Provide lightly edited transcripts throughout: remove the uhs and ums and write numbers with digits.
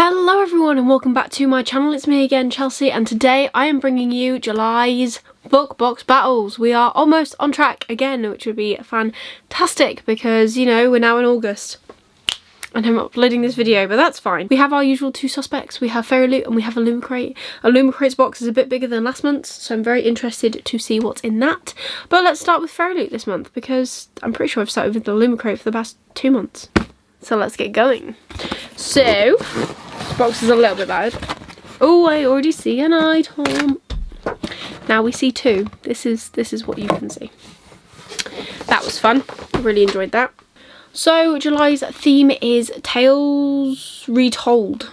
Hello everyone and welcome back to my channel. It's me again, Chelsea, and today I am bringing you July's book box battles. We are almost on track again, which would be fantastic because, you know, we're now in August and I'm uploading this video, but that's fine. We have our usual two suspects. We have Fairyloot and we have Illumicrate. Illumicrate's box is a bit bigger than last month's, so I'm very interested to see what's in that. But let's start with Fairyloot this month because I'm pretty sure I've started with Illumicrate for the past 2 months. So let's get going. So, this box is a little bit loud. Oh, I already see an item. Now we see two. This is what you can see. That was fun. I really enjoyed that. So July's theme is Tales Retold,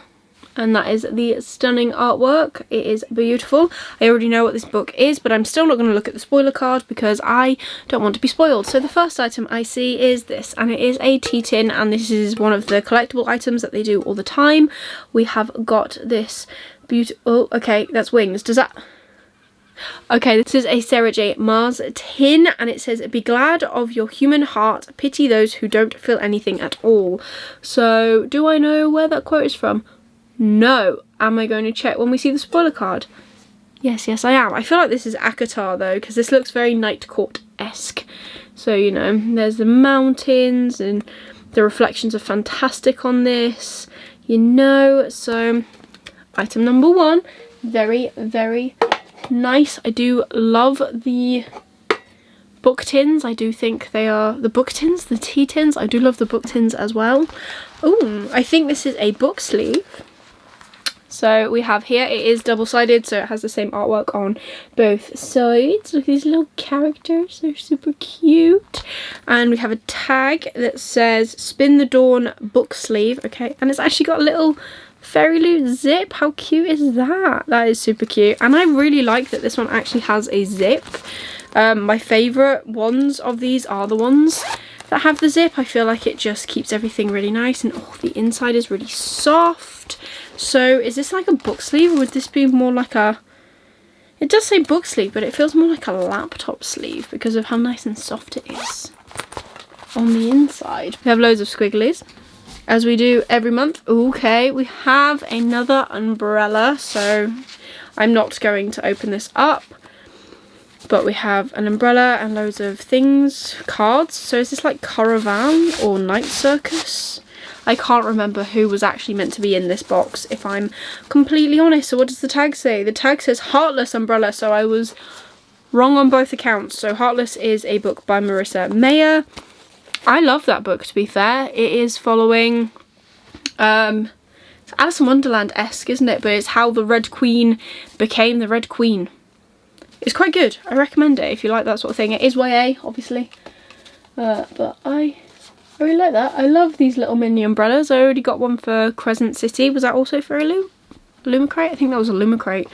and that is the stunning artwork. It is beautiful. I already know what this book is, but I'm still not going to look at the spoiler card because I don't want to be spoiled. So the first item I see is this, and it is a tea tin, and this is one of the collectible items that they do all the time. We have got this beautiful... Oh, okay, that's wings. Does that... Okay, this is a Sarah J. Maas tin, and it says, "Be glad of your human heart, pity those who don't feel anything at all." So, do I know where that quote is from? No. Am I going to check when we see the spoiler card? Yes, I am. I feel like this is ACOTAR though, because this looks very Night Court-esque. So, you know, there's the mountains and the reflections are fantastic on this, you know. So, item number one, very, very nice. I do love the book tins. I do think they are the book tins, the tea tins. I do love the book tins as well. Oh, I think this is a book sleeve. So we have here, it is double-sided, so it has the same artwork on both sides. Look at these little characters, they're super cute. And we have a tag that says Spin the Dawn book sleeve, okay, and it's actually got a little Fairyloot zip. How cute is that? That is super cute, and I really like that this one actually has a zip. My favourite ones of these are the ones that have the zip. I feel like it just keeps everything really nice, and oh, the inside is really soft. So is this like a book sleeve, or would this be more like a... It does say book sleeve, but it feels more like a laptop sleeve because of how nice and soft it is on the inside. We have loads of squigglies, as we do every month. Okay, we have another umbrella, so I'm not going to open this up. But we have an umbrella and loads of things, cards. So is this like Caravan or Night Circus? I can't remember who was actually meant to be in this box, if I'm completely honest. So what does the tag say? The tag says Heartless Umbrella, so I was wrong on both accounts. So Heartless is a book by Marissa Mayer. I love that book, to be fair. It is following, it's Alice in Wonderland-esque, isn't it? But it's how the Red Queen became the Red Queen. It's quite good. I recommend it if you like that sort of thing. It is YA, obviously. But I really like that. I love these little mini umbrellas. I already got one for Crescent City. Was that also for Illumicrate? I think that was Illumicrate.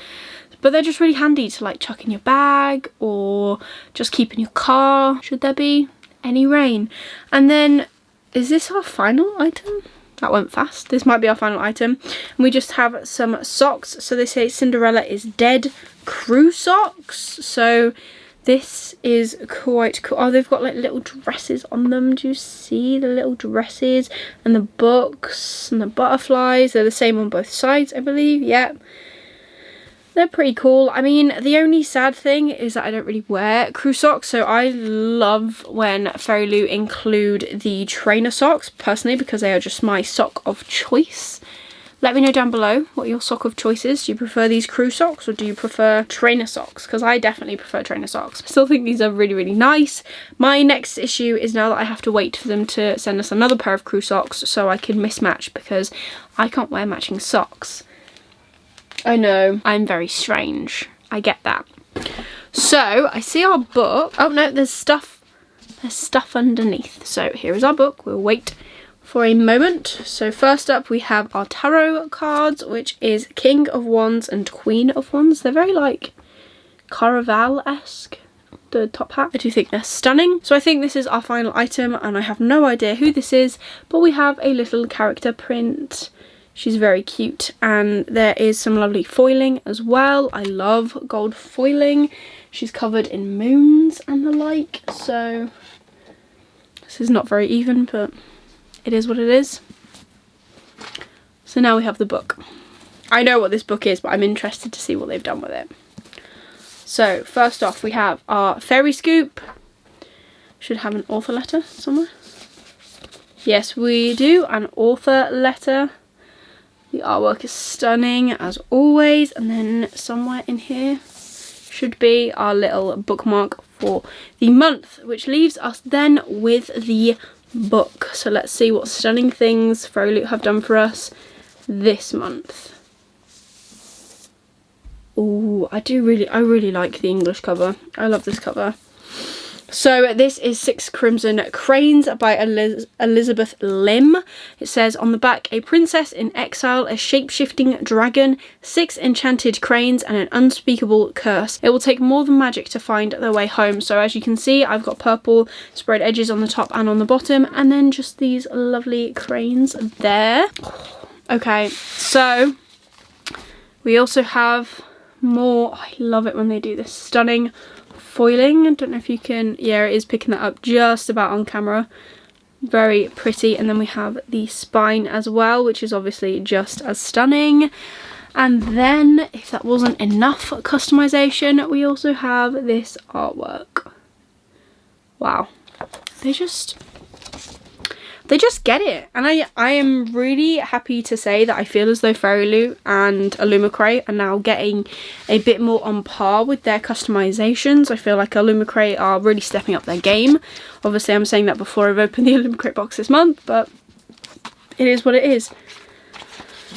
But they're just really handy to like chuck in your bag or just keep in your car, should there be any rain. And then, is this our final item? That went fast. This might be our final item. And we just have some socks. So they say Cinderella is dead crew socks. So this is quite cool. Oh, they've got like little dresses on them. Do you see the little dresses and the books and the butterflies? They're the same on both sides, I believe. Yep. They're pretty cool. I mean, the only sad thing is that I don't really wear crew socks, so I love when Fairyloot include the trainer socks, personally, because they are just my sock of choice. Let me know down below what your sock of choice is. Do you prefer these crew socks or do you prefer trainer socks? Because I definitely prefer trainer socks. I still think these are really, really nice. My next issue is now that I have to wait for them to send us another pair of crew socks so I can mismatch, because I can't wear matching socks. I know, I'm very strange. I get that. So, I see our book. Oh no, there's stuff underneath. So here is our book. We'll wait for a moment. So first up we have our tarot cards, which is King of Wands and Queen of Wands. They're very like Caraval-esque, the top hat. I do think they're stunning. So I think this is our final item, and I have no idea who this is, but we have a little character print. She's very cute, and there is some lovely foiling as well. I love gold foiling. She's covered in moons and the like, so this is not very even, but it is what it is. So now we have the book. I know what this book is, but I'm interested to see what they've done with it. So first off, we have our Fairy Scoop. Should have an author letter somewhere. Yes, we do, an author letter. The artwork is stunning as always, and then somewhere in here should be our little bookmark for the month, which leaves us then with the book. So let's see what stunning things Fairyloot have done for us this month. Oh, I really like the English cover. I love this cover. So this is 6 Crimson Cranes by Elizabeth Lim. It says on the back, a princess in exile, a shape-shifting dragon, 6 enchanted cranes and an unspeakable curse. It will take more than magic to find their way home. So as you can see, I've got purple sprayed edges on the top and on the bottom, and then just these lovely cranes there. Okay, so we also have more. I love it when they do this stunning foiling. I don't know if you can, yeah, it is picking that up just about on camera. Very pretty. And then we have the spine as well, which is obviously just as stunning. And then, if that wasn't enough customization, we also have this artwork. Wow, they just get it. And I am really happy to say that I feel as though Fairyloot and Illumicrate are now getting a bit more on par with their customizations. I feel like Illumicrate are really stepping up their game. Obviously I'm saying that before I've opened the Illumicrate box this month, but it is what it is.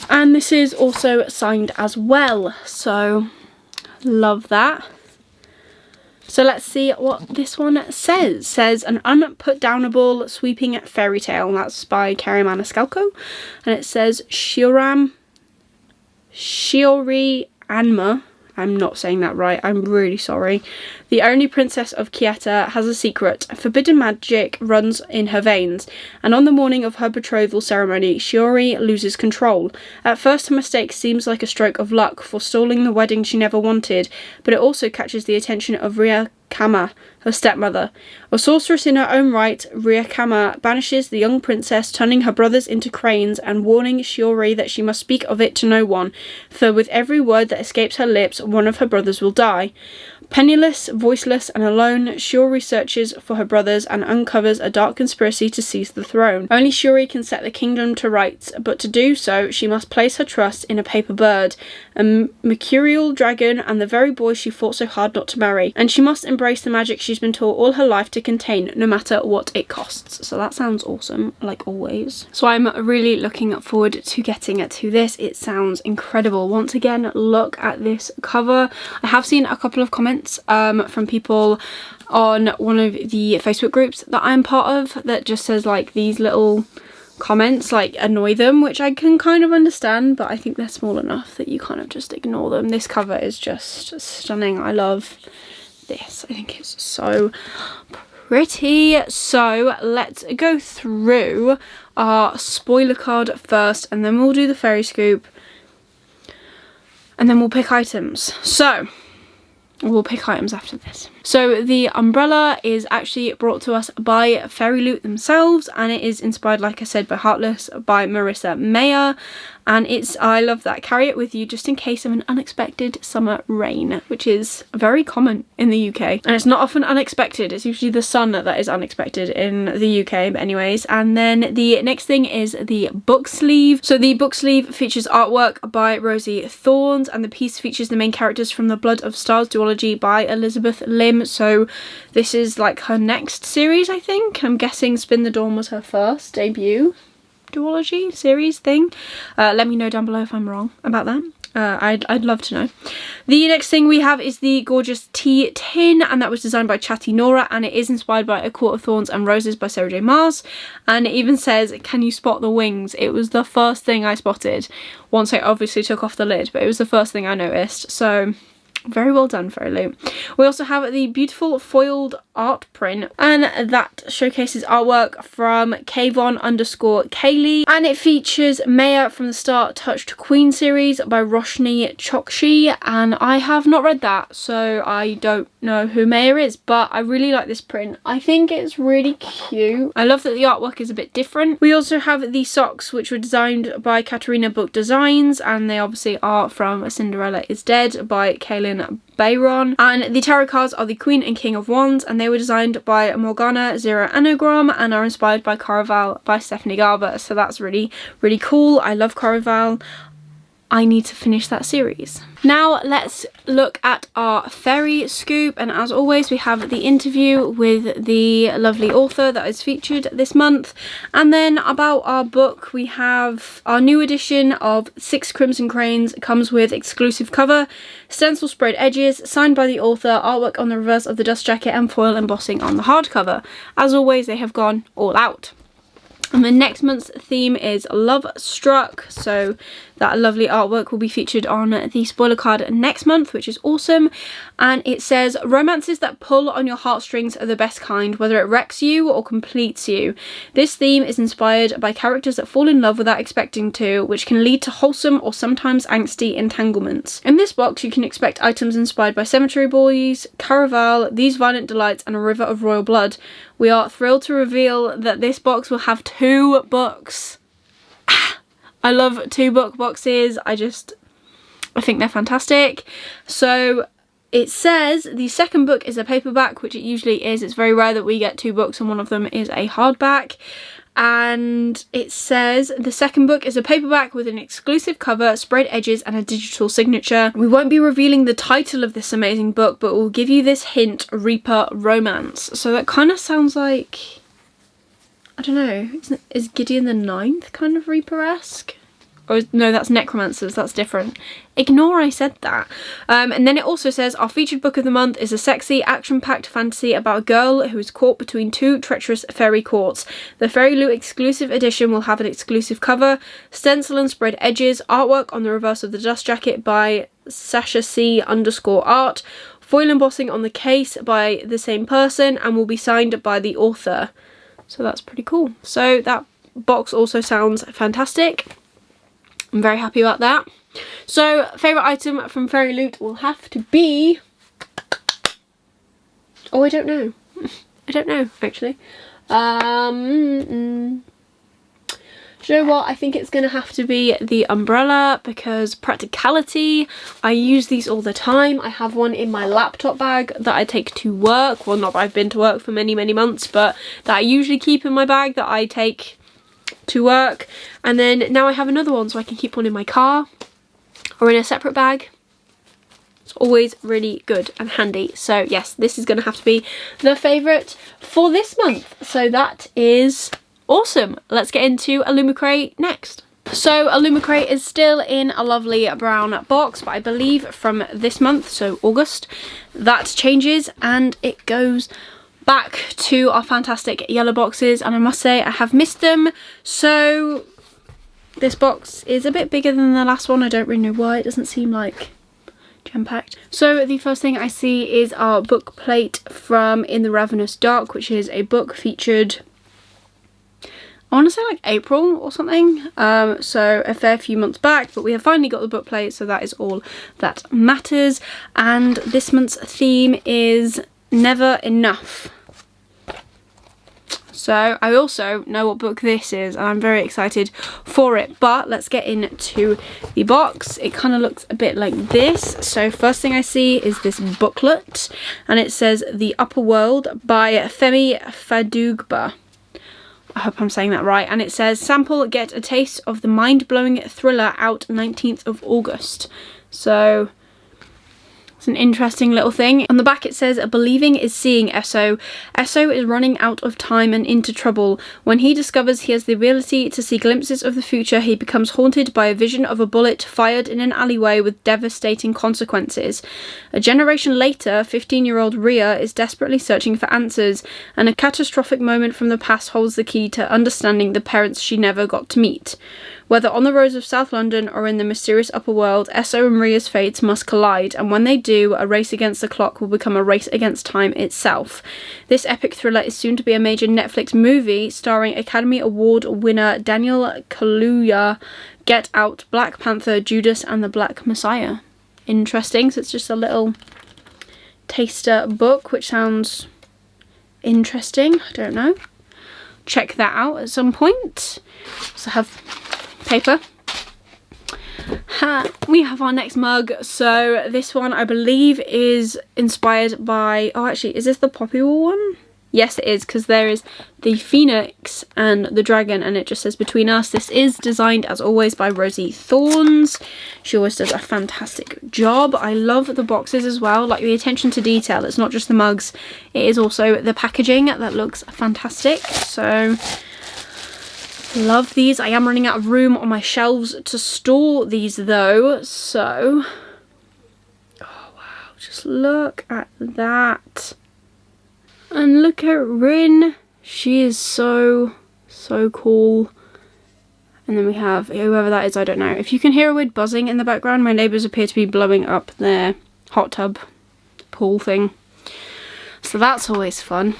And this is also signed as well, so love that. So let's see what this one says. It says an unputdownable sweeping fairy tale, and that's by Carrie Maniscalco. And it says Shiori Anma. I'm not saying that right, I'm really sorry. The only princess of Kieta has a secret. Forbidden magic runs in her veins, and on the morning of her betrothal ceremony, Shiori loses control. At first her mistake seems like a stroke of luck, forestalling the wedding she never wanted, but it also catches the attention of Ryakama, her stepmother. A sorceress in her own right, Ryakama banishes the young princess, turning her brothers into cranes and warning Shiori that she must speak of it to no one, for with every word that escapes her lips, one of her brothers will die. Penniless, voiceless and alone, Shiori searches for her brothers and uncovers a dark conspiracy to seize the throne. Only Shiori can set the kingdom to rights, but to do so she must place her trust in a paper bird, a mercurial dragon, and the very boy she fought so hard not to marry. And she must embrace the magic she's been taught all her life to contain, no matter what it costs. So that sounds awesome, like always. So I'm really looking forward to getting to this. It sounds incredible. Once again, look at this cover. I have seen a couple of comments from people on one of the Facebook groups that I'm part of that just says like these little comments like annoy them, which I can kind of understand, but I think they're small enough that you kind of just ignore them. This cover is just stunning. I love this. I think it's so pretty. So let's go through our spoiler card first, and then we'll do the fairy scoop, and then we'll pick items. So we'll pick items after this. So the umbrella is actually brought to us by Fairyloot themselves, and it is inspired, like I said, by Heartless by Marissa Mayer. And it's, I love that, carry it with you just in case of an unexpected summer rain, which is very common in the UK. And it's not often unexpected, it's usually the sun that is unexpected in the UK, but anyways. And then the next thing is the book sleeve. So the book sleeve features artwork by Rosie Thorns, and the piece features the main characters from the Blood of Stars duology by Elizabeth Lim. So this is like her next series, I think. I'm guessing Spin the Dawn was her first debut duology series thing. Let me know down below if I'm wrong about that. I'd love to know. The next thing we have is the gorgeous tea tin, and that was designed by Chatty Nora, and it is inspired by A Court of Thorns and Roses by Sarah J Maas. And it even says, can you spot the wings? It was the first thing I spotted once I obviously took off the lid, but it was the first thing I noticed. So Very well done, Fairyloot. We also have the beautiful foiled art print, and that showcases artwork from Kayvon_Kaylee, and it features Maya from the Start Touched Queen series by Roshni Chokshi, and I have not read that, so I don't know who Maya is, but I really like this print. I think it's really cute. I love that the artwork is a bit different. We also have the socks, which were designed by Katarina Book Designs, and they obviously are from Cinderella is Dead by Kaylin Bayron, and the tarot cards are the Queen and King of Wands, and they were designed by Morgana Zero Anagram and are inspired by Caraval by Stephanie Garber, so that's really cool. I love Caraval. I need to finish that series. Now let's look at our fairy scoop, and as always we have the interview with the lovely author that is featured this month, and then about our book we have our new edition of 6 Crimson Cranes. It comes with exclusive cover, stencil sprayed edges, signed by the author, artwork on the reverse of the dust jacket, and foil embossing on the hardcover. As always, they have gone all out. And the next month's theme is Love Struck, so that lovely artwork will be featured on the spoiler card next month, which is awesome. And it says, romances that pull on your heartstrings are the best kind, whether it wrecks you or completes you. This theme is inspired by characters that fall in love without expecting to, which can lead to wholesome or sometimes angsty entanglements. In this box you can expect items inspired by Cemetery Boys, Caraval, These Violent Delights, and A River of Royal Blood. We are thrilled to reveal that this box will have 2 books. I love 2 book boxes. I think they're fantastic. So it says the second book is a paperback, which it usually is. It's very rare that we get 2 books and one of them is a hardback. And it says the second book is a paperback with an exclusive cover, sprayed edges, and a digital signature. We won't be revealing the title of this amazing book, but we'll give you this hint: Reaper Romance. So that kind of sounds like, I don't know, is Gideon the Ninth kind of Reaper-esque? Or no, that's Necromancers, that's different. Ignore I said that. And then it also says, our featured book of the month is a sexy, action-packed fantasy about a girl who is caught between 2 treacherous fairy courts. The Fairyloot exclusive edition will have an exclusive cover, stencil and spread edges, artwork on the reverse of the dust jacket by Sasha C_art, foil embossing on the case by the same person, and will be signed by the author. So that's pretty cool. So that box also sounds fantastic. I'm very happy about that. So favourite item from Fairyloot will have to be... oh, I don't know. I don't know, actually. Do you know what? I think it's going to have to be the umbrella, because practicality. I use these all the time. I have one in my laptop bag that I take to work. Well, not that I've been to work for many months, but that I usually keep in my bag that I take to work. And then now I have another one, so I can keep one in my car or in a separate bag. It's always really good and handy. So yes, this is going to have to be the favourite for this month. So that is awesome. Let's get into Illumicrate next. So Illumicrate is still in a lovely brown box, but I believe from this month, so August, that changes and it goes back to our fantastic yellow boxes, and I must say I have missed them. So this box is a bit bigger than the last one. I don't really know why. It doesn't seem like jam-packed. So the first thing I see is our book plate from In the Ravenous Dark, which is a book featured, I want to say like April or something, so a fair few months back, but we have finally got the book plate, so that is all that matters. And this month's theme is Never Enough. So I also know what book this is, and I'm very excited for it. But let's get into the box. It kind of looks a bit like this. So first thing I see is this booklet, and it says The Upper World by Femi Fadugba. I hope I'm saying that right. And it says, sample, get a taste of the mind-blowing thriller, out 19th of August. So it's an interesting little thing. On the back it says, believing is seeing Esso. Esso is running out of time and into trouble. When he discovers he has the ability to see glimpses of the future, he becomes haunted by a vision of a bullet fired in an alleyway with devastating consequences. A generation later, 15-year-old Ria is desperately searching for answers, and a catastrophic moment from the past holds the key to understanding the parents she never got to meet. Whether on the roads of South London or in the mysterious upper world, Esso and Maria's fates must collide, and when they do, a race against the clock will become a race against time itself. This epic thriller is soon to be a major Netflix movie starring Academy Award winner Daniel Kaluuya, Get Out, Black Panther, Judas and the Black Messiah. Interesting, so it's just a little taster book, which sounds interesting. I don't know. Check that out at some point. Also have paper. We have our next mug. So this one I believe is inspired by, oh actually, is this the Poppy Wall one? Yes it is, because there is the phoenix and the dragon and it just says between us. This is designed as always by Rosie Thorns. She always does a fantastic job. I love the boxes as well, like the attention to detail. It's not just the mugs, it is also the packaging that looks fantastic. So love these. I am running out of room on my shelves to store these though, so oh wow, just look at that. And look at Rin. She is so cool. And then we have whoever that is, I don't know. If you can hear a weird buzzing in the background, my neighbours appear to be blowing up their hot tub pool thing. So that's always fun.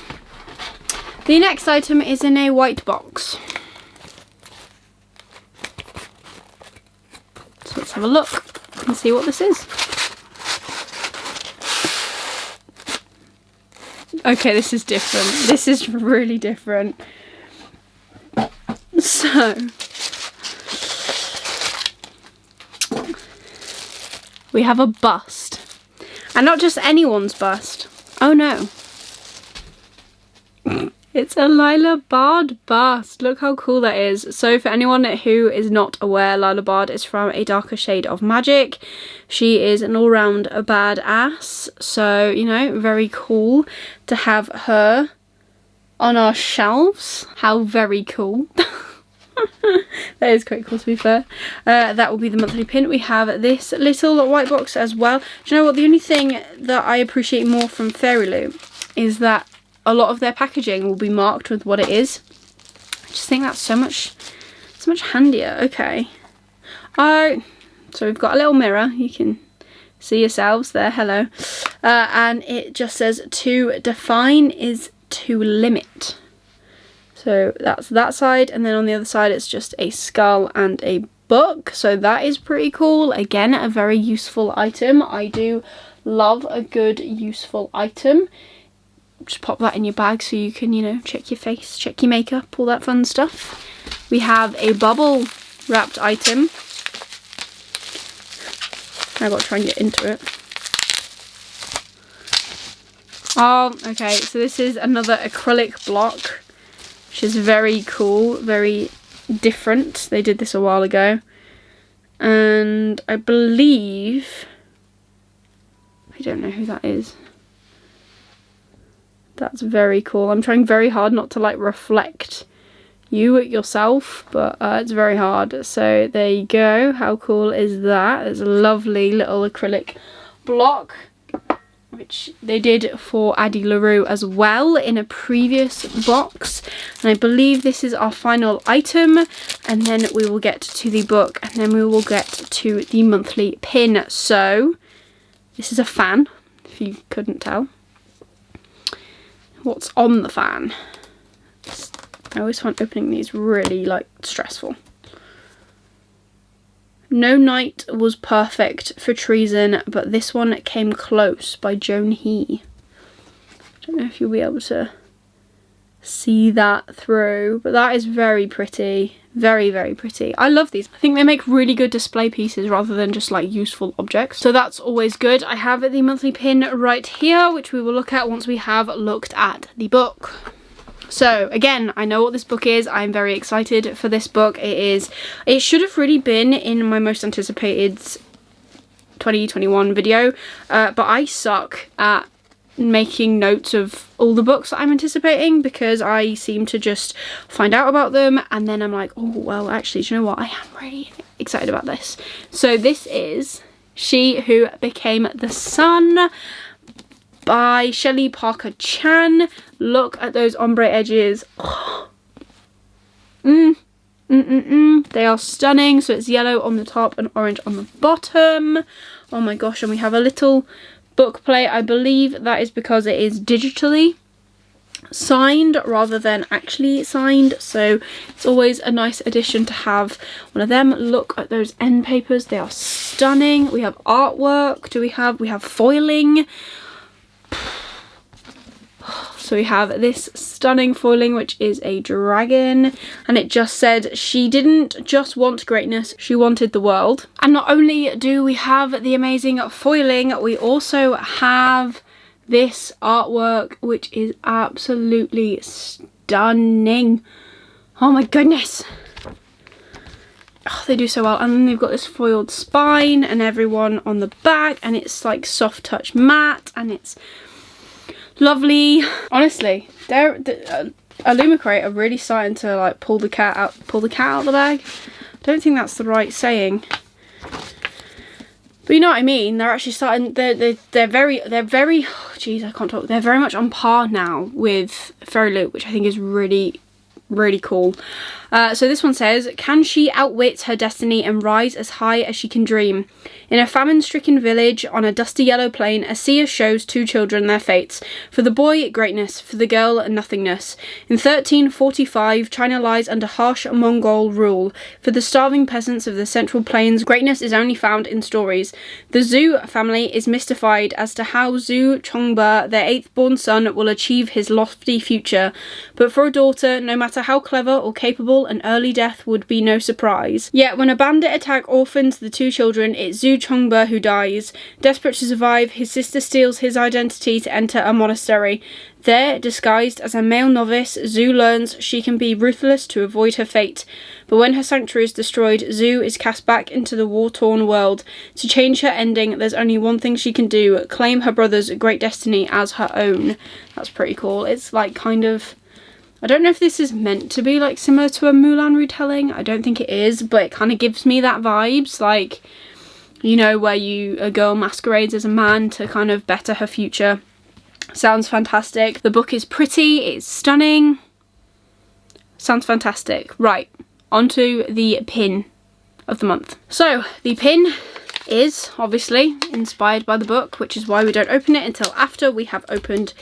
The next item is in a white box. So let's have a look and see what this is. Okay, this is different. This is really different. So, we have a bust. And not just anyone's bust. Oh no. It's a Lila Bard bust. Look how cool that is. So for anyone who is not aware, Lila Bard is from A Darker Shade of Magic. She is an all-round badass. So, you know, very cool to have her on our shelves. How very cool. That is quite cool, to be fair. That will be the monthly pin. We have this little white box as well. Do you know what? The only thing that I appreciate more from Fairyloot is that a lot of their packaging will be marked with what it is. I just think that's so much handier. Okay. So we've got a little mirror. You can see yourselves there. Hello. And it just says, to define is to limit. So that's that side. And then on the other side, it's just a skull and a book. So that is pretty cool. Again, a very useful item. I do love a good useful item. Just pop that in your bag so you can, you know, check your face, check your makeup, all that fun stuff. We have a bubble wrapped item. I've got to try and get into it. Oh, okay, so this is another acrylic block, which is very cool, very different. They did this a while ago. And I believe, I don't know who that is. That's very cool. I'm trying very hard not to like reflect you yourself, but it's very hard. So there you go. How cool is that? It's a lovely little acrylic block, which they did for Addie LaRue as well in a previous box. And I believe this is our final item, and then we will get to the book, and then we will get to the monthly pin. So this is a fan, if you couldn't tell. What's on the fan? I always find opening these really like stressful. No night was perfect for treason, but this one came close, by Joan He. I don't know if you'll be able to see that through, but that is very pretty. Very, very pretty. I love these. I think they make really good display pieces rather than just like useful objects. So that's always good. I have the monthly pin right here, which we will look at once we have looked at the book. So again, I know what this book is. I'm very excited for this book. It should have really been in my most anticipated 2021 video, but I suck at making notes of all the books that I'm anticipating, because I seem to just find out about them and then I'm like, oh well, actually, do you know what, I am really excited about this. So this is She Who Became the Sun by Shelley Parker Chan. Look at those ombre edges. They are stunning. So it's yellow on the top and orange on the bottom. Oh my gosh, and we have a little book plate. I believe that is because it is digitally signed rather than actually signed, so it's always a nice addition to have one of them. Look at those end papers, they are stunning. We have artwork. We have foiling. So we have this stunning foiling, which is a dragon, and it just said she didn't just want greatness, she wanted the world. And not only do we have the amazing foiling, we also have this artwork, which is absolutely stunning. Oh my goodness. Oh, they do so well. And then they've got this foiled spine and everyone on the back, and it's like soft touch matte, and it's lovely. Honestly, Illumicrate are really starting to like pull the cat out of the bag. I don't think that's the right saying, but you know what I mean. They're actually starting. They're very. Oh, geez, I can't talk. They're very much on par now with Fairyloot, which I think is really cool. So this one says, can she outwit her destiny and rise as high as she can dream? In a famine-stricken village on a dusty yellow plain, a seer shows two children their fates. For the boy, greatness. For the girl, nothingness. In 1345, China lies under harsh Mongol rule. For the starving peasants of the Central Plains, greatness is only found in stories. The Zhou family is mystified as to how Zhou Chongba, their eighth-born son, will achieve his lofty future. But for a daughter, no matter how clever or capable, an early death would be no surprise. Yet when a bandit attack orphans the two children, it's Zhou Chongba who dies. Desperate to survive, his sister steals his identity to enter a monastery. There, disguised as a male novice, Zhou learns she can be ruthless to avoid her fate. But when her sanctuary is destroyed, Zhou is cast back into the war-torn world. To change her ending, there's only one thing she can do: claim her brother's great destiny as her own. That's pretty cool. It's like kind of... I don't know if this is meant to be like similar to a Mulan retelling. I don't think it is, but it kind of gives me that vibes, like, you know, where a girl masquerades as a man to kind of better her future. Sounds fantastic. The book is pretty, it's stunning. Sounds fantastic. Right, onto the pin of the month. So the pin is obviously inspired by the book, which is why we don't open it until after we have opened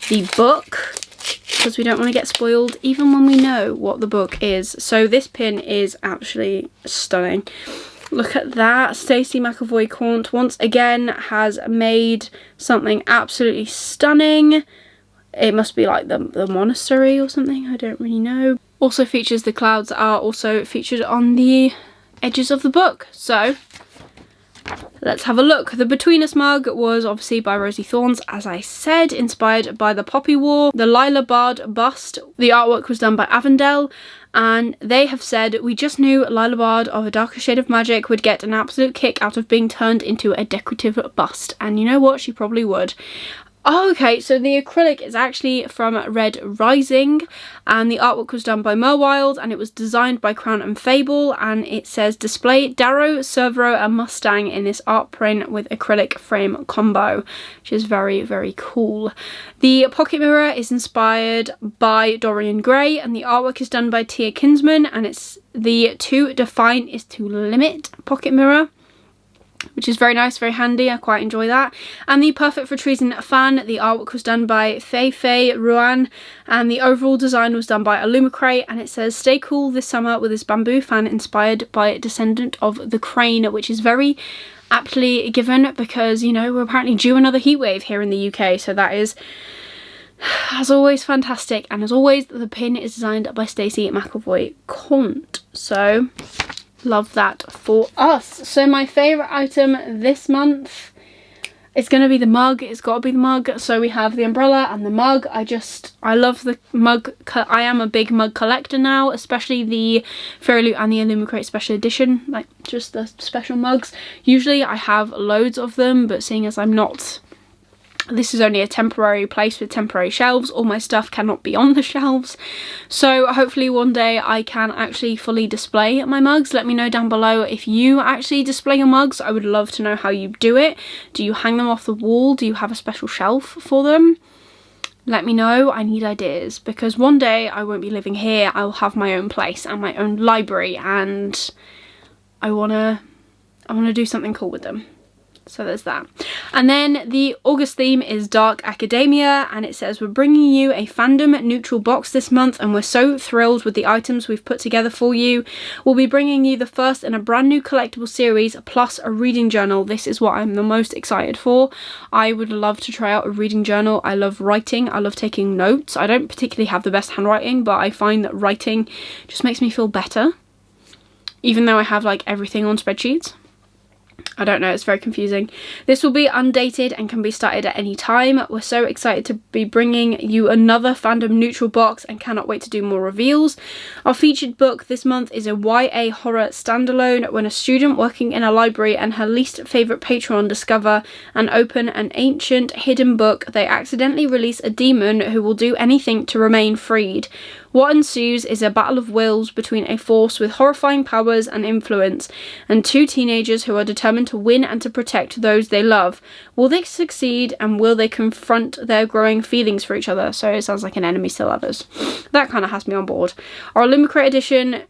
the book, because we don't want to get spoiled even when we know what the book is. So this pin is actually stunning. Look at that. Stacey McAvoy Quant once again has made something absolutely stunning. It must be like the monastery or something, I don't really know. Also features the clouds that are also featured on the edges of the book. So let's have a look. The Between Us mug was obviously by Rosie Thorns, as I said, inspired by the Poppy War. The Lila Bard bust, the artwork was done by Avondale, and they have said, we just knew Lila Bard of A Darker Shade of Magic would get an absolute kick out of being turned into a decorative bust. And you know what? She probably would. Oh, okay, so the acrylic is actually from Red Rising, and the artwork was done by Merwild, and it was designed by Crown and Fable, and it says display Darrow, Cervero and Mustang in this art print with acrylic frame combo, which is very cool. The pocket mirror is inspired by Dorian Gray, and the artwork is done by Tia Kinsman, and it's the to define is to limit pocket mirror, which is very nice, very handy. I quite enjoy that. And the Perfect for Treason fan, the artwork was done by Fei Ruan, and the overall design was done by Illumicrate, and it says stay cool this summer with this bamboo fan inspired by Descendant of the Crane, which is very aptly given because, you know, we're apparently due another heatwave here in the UK, so that is, as always, fantastic. And as always, the pin is designed by Stacey McAvoy Quant, so love that for us. So my favourite item this month is going to be the mug. It's got to be the mug. So we have the umbrella and the mug. I love the mug. I am a big mug collector now, especially the Fairyloot and the Illumicrate special edition, like just the special mugs. Usually I have loads of them, but seeing as I'm not... This is only a temporary place with temporary shelves. All my stuff cannot be on the shelves. So hopefully one day I can actually fully display my mugs. Let me know down below if you actually display your mugs. I would love to know how you do it. Do you hang them off the wall? Do you have a special shelf for them? let me know. I need ideas, because one day I won't be living here. I'll have my own place and my own library, and I wanna do something cool with them. So there's that. And then the August theme is Dark Academia, and it says, we're bringing you a fandom neutral box this month, and we're so thrilled with the items we've put together for you. We'll be bringing you the first in a brand new collectible series, plus a reading journal. This is what I'm the most excited for. I would love to try out a reading journal. I love writing. I love taking notes. I don't particularly have the best handwriting, but I find that writing just makes me feel better, even though I have like everything on spreadsheets. I don't know, it's very confusing. This will be undated and can be started at any time. We're so excited to be bringing you another fandom neutral box and cannot wait to do more reveals. Our featured book this month is a YA horror standalone, when a student working in a library and her least favourite patron discover and open an ancient hidden book. They accidentally release a demon who will do anything to remain freed. What ensues is a battle of wills between a force with horrifying powers and influence and two teenagers who are determined to win and to protect those they love. Will they succeed, and will they confront their growing feelings for each other? So it sounds like an enemies to lovers. That kind of has me on board. Our Illumicrate edition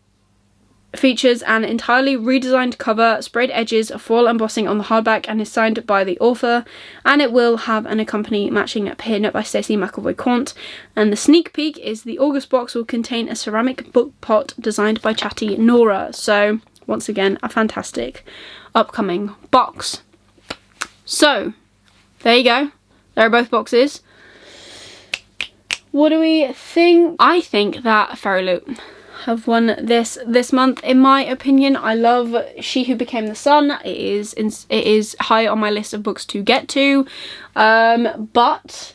features an entirely redesigned cover, sprayed edges, foil embossing on the hardback, and is signed by the author, and it will have an accompanying matching pin by Stacey McElroy-Quant. And the sneak peek is the August box will contain a ceramic book pot designed by Chatty Nora. So once again, a fantastic upcoming box. So there you go, there are both boxes. What do we think? I think that Fairyloot have won this month, in my opinion. I love She Who Became the Sun. It is high on my list of books to get to, but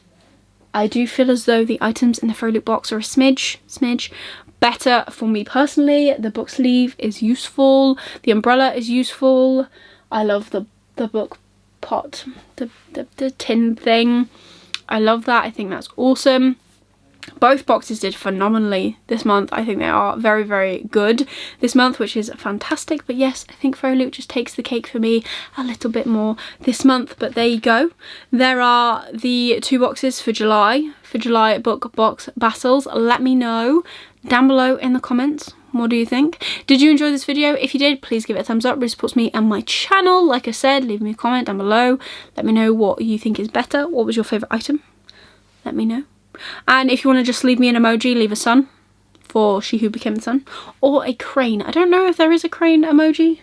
I do feel as though the items in the Fairyloot box are a smidge better for me personally. The book sleeve is useful, the umbrella is useful, I love the book pot, the tin thing. I love that. I think that's awesome. Both boxes did phenomenally this month. I think they are very, very good this month, which is fantastic. But yes, I think Fairyloot just takes the cake for me a little bit more this month. But there you go. There are the two boxes for July book box battles. Let me know down below in the comments. What do you think? Did you enjoy this video? If you did, please give it a thumbs up. It really supports me and my channel. Like I said, leave me a comment down below. Let me know what you think is better. What was your favourite item? Let me know. And if you want to just leave me an emoji, leave a sun for She Who Became the Sun, or a crane. I don't know if there is a crane emoji.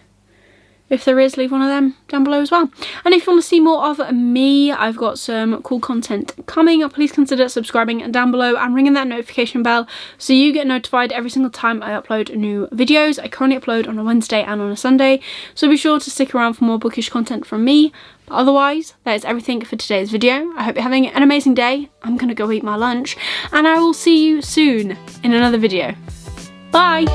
If there is, leave one of them down below as well. And if you want to see more of me, I've got some cool content coming. Please consider subscribing down below and ringing that notification bell so you get notified every single time I upload new videos. I currently upload on a Wednesday and on a Sunday, so be sure to stick around for more bookish content from me. But otherwise, that is everything for today's video. I hope you're having an amazing day. I'm gonna go eat my lunch, and I will see you soon in another video. Bye!